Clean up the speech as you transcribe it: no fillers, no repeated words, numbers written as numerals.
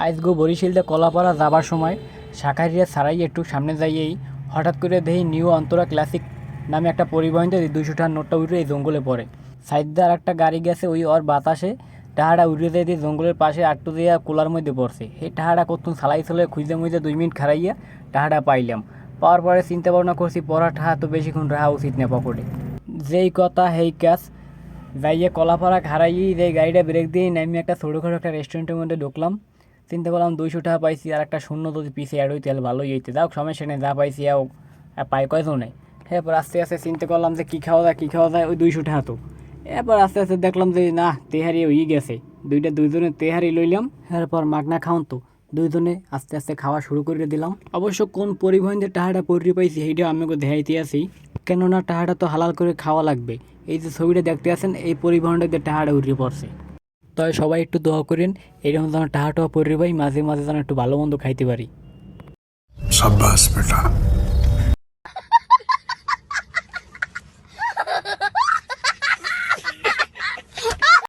আইসগো বরিশালতে কলাপাড়া যাবার সময় শাঁখারিয়া ছাড়াই একটু সামনে যাইয়েই হঠাৎ করে দেখি নিউ অন্তরা ক্লাসিক নামে একটা পরিবহনতে 200 টাকার নোটটা উঠে এই জঙ্গলে পড়ে। সাইডে আর একটা গাড়ি গেছে, ওই ওর বাতাসে টাহাটা উড়ে যেয়ে দিয়ে জঙ্গলের পাশে আটটু দিয়ে কোলার মধ্যে পড়ছে। এই টাহাটা কতক্ষণ চালাই চলে খুঁজতে মুইতে 2 মিনিট খারাইয়া টাহাটা পাইলাম। পাওয়ার পরে চিন্তা ভাবনা করছি পড়া টাহা তো বেশিক্ষণ রাখা উচিত না পকেটে। যেই কথা হেই কাজ, যাইয়ে কলাপাড়া হারাইয়ে যে গাড়িটা ব্রেক দিয়ে নামিয়ে একটা ছোটোখাটো একটা রেস্টুরেন্টের মধ্যে ঢুকলাম। চিন্তা করলাম 200 টাকা পাইছি, আর একটা শূন্য যদি পিছিয়ে অ্যাড হইতে তাহলে ভালোই হইতে। যাও সমস্যা নেই, যা পাইছি পাই কয়জন নেই। এরপর আস্তে আস্তে চিন্তা করলাম যে কী খাওয়া যায় ওই 200 টাকা তো। এরপর আস্তে আস্তে দেখলাম যে না, তেহারি হয়ে গেছে। দুইজনে তেহারি লইলাম। এরপর মাগনা খাওন তো দুইজনে আস্তে আস্তে খাওয়া শুরু করে দিলাম। অবশ্য কোন পরিবহন যে টাকাটা পড়ে পাইছি সেইটা আমাকে দেখাইতে আছি, কেননা টাকাটা তো হালাল করে খাওয়া লাগবে। এই যে ছবিটা দেখতে আছেন, এই পরিবহনটা দিয়ে টাকাটা উঠে পড়ছে। তবে সবাই একটু দোয়া করেন এরকম যেন টাকা পড়ে পাই, মাঝে মাঝে যেন একটু ভালো মন্দ খাইতে পারি। शाबाश बेटा।